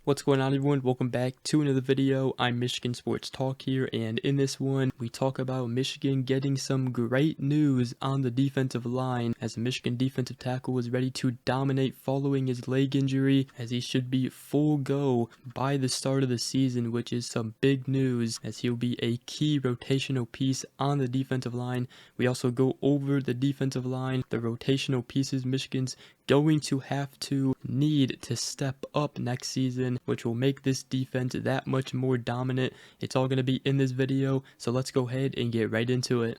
What's going on, everyone? Welcome back to another video. I'm Michigan Sports Talk here, and in this one we talk about Michigan getting some great news on the defensive line, as the Michigan defensive tackle is ready to dominate following his leg injury, as he should be full go by the start of the season, which is some big news, as he'll be a key rotational piece on the defensive line. We also go over the defensive line, the rotational pieces Michigan's going to have to need to step up next season, which will make this defense that much more dominant. It's all going to be in this video, so let's go ahead and get right into it.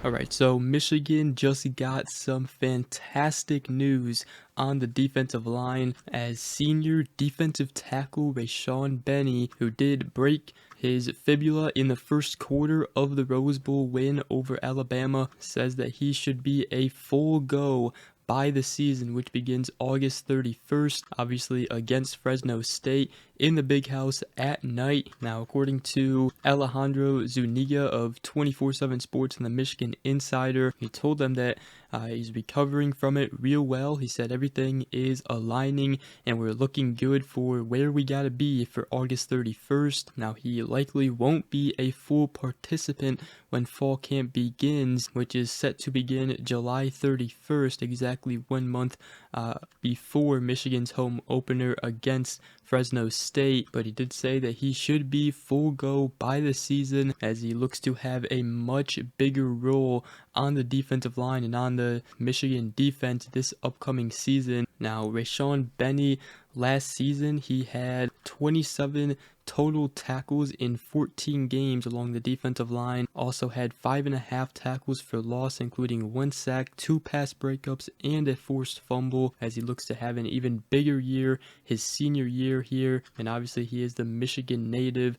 Alright, so Michigan just got some fantastic news on the defensive line, as senior defensive tackle Rayshaun Benny, who did break his fibula in the first quarter of the Rose Bowl win over Alabama, says that he should be a full go by the season, which begins August 31st, obviously against Fresno State in the Big House at night. Now, according to Alejandro Zuniga of 24/7 Sports and the Michigan Insider, he told them that he's recovering from it real well. He said everything is aligning and we're looking good for where we gotta be for August 31st. Now, he likely won't be a full participant when fall camp begins, which is set to begin July 31st, exactly 1 month before Michigan's home opener against Fresno State. But he did say that he should be full go by the season, as he looks to have a much bigger role on the defensive line and on the Michigan defense this upcoming season. Now, Rayshaun Benny, last season he had 27 total tackles in 14 games along the defensive line. Also had 5.5 tackles for loss, including 1 sack, 2 pass breakups, and a forced fumble, as he looks to have an even bigger year his senior year here. And obviously he is the Michigan native,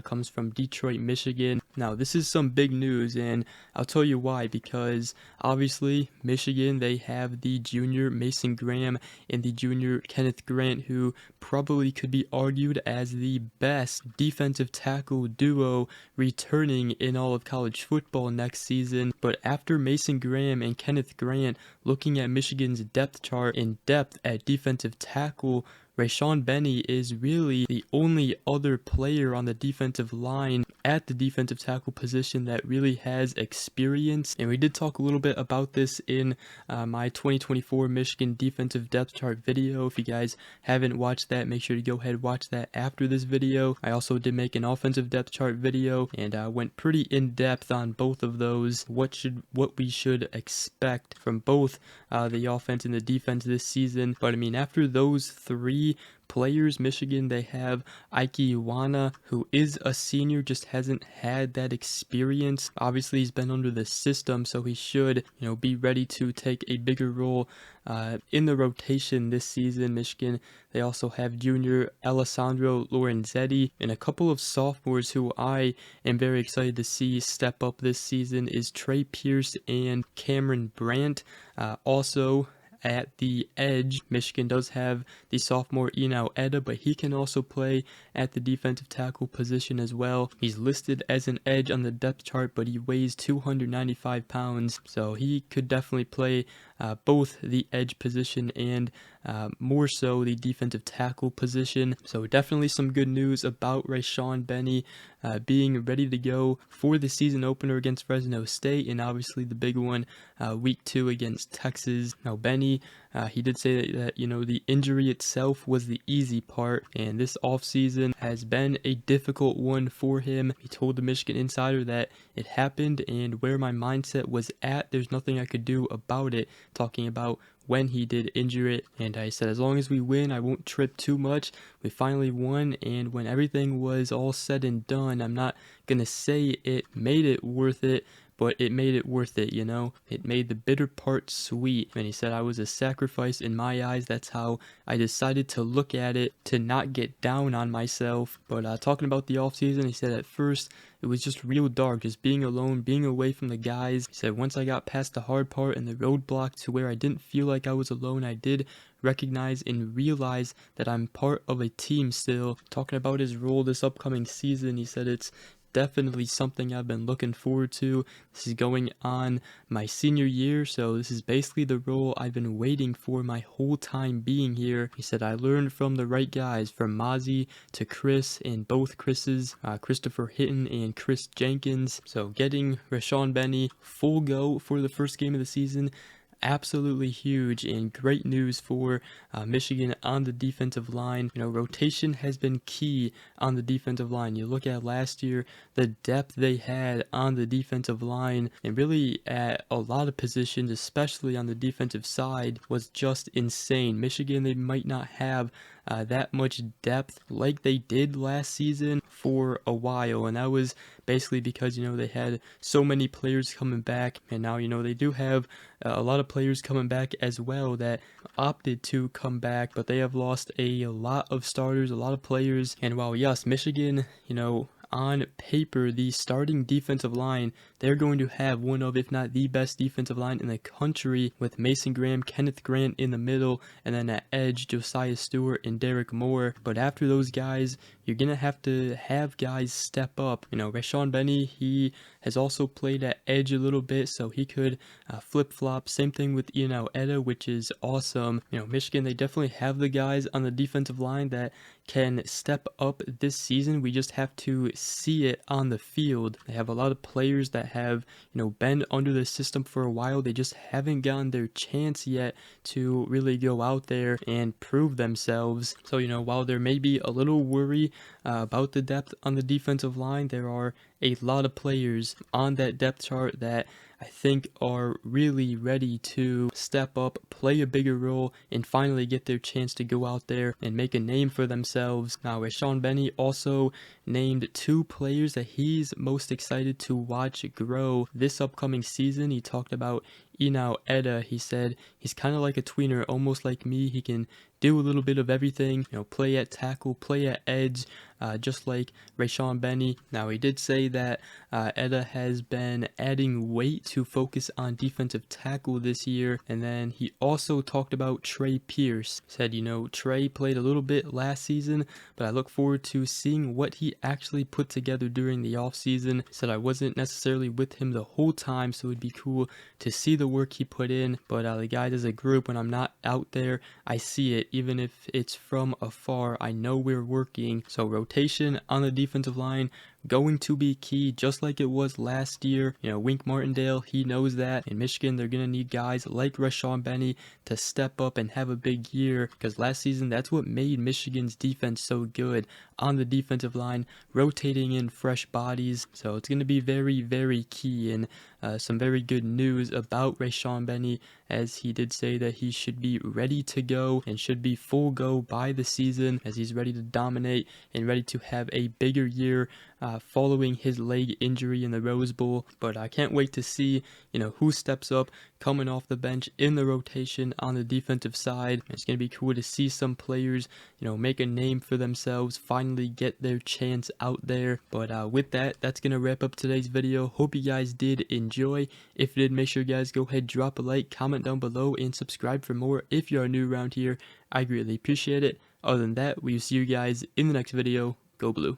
comes from Detroit, Michigan. Now, this is some big news, and I'll tell you why. Because obviously Michigan, they have the junior Mason Graham and the junior Kenneth Grant, who probably could be argued as the best defensive tackle duo returning in all of college football next season. But after Mason Graham and Kenneth Grant, looking at Michigan's depth chart in depth at defensive tackle, Rayshaun Benny is really the only other player on the defensive line at the defensive tackle position that really has experience. And we did talk a little bit about this in my 2024 Michigan defensive depth chart video. If you guys haven't watched that, make sure to go ahead and watch that after this video. I also did make an offensive depth chart video, and I went pretty in depth on both of those. What we should expect from both the offense and the defense this season. But I mean, after those three players, Michigan, they have Ike Iwana, who is a senior, just hasn't had that experience. Obviously, he's been under the system, so he should, be ready to take a bigger role in the rotation this season. Michigan, they also have junior Alessandro Lorenzetti, and a couple of sophomores who I am very excited to see step up this season is Trey Pierce and Cameron Brandt. Also, at the edge, Michigan does have the sophomore Enow Etta, but he can also play at the defensive tackle position as well. He's listed as an edge on the depth chart, but he weighs 295 pounds, so he could definitely play both the edge position and more so the defensive tackle position. So definitely some good news about Rayshaun Benny being ready to go for the season opener against Fresno State, and obviously the big one week 2 against Texas. Now, Benny, he did say that the injury itself was the easy part, and this offseason has been a difficult one for him. He told the Michigan Insider that it happened, and where my mindset was at, there's nothing I could do about it, talking about when he did injure it. And I said, as long as we win, I won't trip too much. We finally won, and when everything was all said and done, I'm not gonna say it made it worth it, but it made it worth it, you know? It made the bitter part sweet. And he said I was a sacrifice in my eyes. That's how I decided to look at it, to not get down on myself. But talking about the offseason, he said at first it was just real dark, just being alone, being away from the guys. He said once I got past the hard part and the roadblock to where I didn't feel like I was alone, I did recognize and realize that I'm part of a team still. Talking about his role this upcoming season, he said it's definitely something I've been looking forward to. This is going on my senior year, so this is basically the role I've been waiting for my whole time being here. He said I learned from the right guys, from Mozzie to Chris, and both Chris's, Christopher Hitton and Chris Jenkins. So getting Rayshaun Benny full go for the first game of the season, absolutely huge and great news for Michigan on the defensive line. You know, rotation has been key on the defensive line. You look at last year, the depth they had on the defensive line, and really at a lot of positions, especially on the defensive side, was just insane. Michigan, they might not have that much depth like they did last season for a while, and that was basically because, you know, they had so many players coming back, and now, you know, they do have a lot of players coming back as well that opted to come back, but they have lost a lot of starters, a lot of players. And while yes, Michigan, you know, on paper, the starting defensive line, they're going to have one of, if not the best defensive line in the country, with Mason Graham, Kenneth Grant in the middle, and then at edge, Josiah Stewart and Derek Moore. But after those guys, you're going to have guys step up. You know, Rayshaun Benny, he has also played at edge a little bit, so he could flip-flop. Same thing with Ian Eda, which is awesome. You know, Michigan, they definitely have the guys on the defensive line that can step up this season. We just have to see it on the field. They have a lot of players that have, you know, been under the system for a while. They just haven't gotten their chance yet to really go out there and prove themselves. So, you know, while there may be a little worry about the depth on the defensive line, there are a lot of players on that depth chart that I think are really ready to step up, play a bigger role, and finally get their chance to go out there and make a name for themselves. Now, Rayshaun Benny also named 2 players that he's most excited to watch grow this upcoming season. He talked about Inau Eda. He said he's kind of like a tweener, almost like me. He can do a little bit of everything, you know, play at tackle, play at edge, just like Rayshaun Benny. Now, he did say that Eda has been adding weight to focus on defensive tackle this year. And then he also talked about Trey Pierce. Said, you know, Trey played a little bit last season, but I look forward to seeing what he actually put together during the offseason. Said I wasn't necessarily with him the whole time, so it'd be cool to see the work he put in. But the guys as a group, when I'm not out there, I see it. Even if it's from afar, I know we're working. So rotation on the defensive line going to be key, just like it was last year. You know, Wink Martindale, he knows that. In Michigan, they're going to need guys like Rayshaun Benny to step up and have a big year, because last season, that's what made Michigan's defense so good on the defensive line, rotating in fresh bodies. So it's going to be very, very key, and some very good news about Rayshaun Benny, as he did say that he should be ready to go and should be full go by the season, as he's ready to dominate and ready to have a bigger year following his leg injury in the Rose Bowl. But I can't wait to see, you know, who steps up coming off the bench in the rotation on the defensive side. It's going to be cool to see some players, you know, make a name for themselves, finally get their chance out there. But with that, that's going to wrap up today's video. Hope you guys did enjoy. If you did, make sure you guys go ahead, drop a like, comment down below, and subscribe for more if you are new around here. I greatly appreciate it. Other than that, we will see you guys in the next video. Go Blue.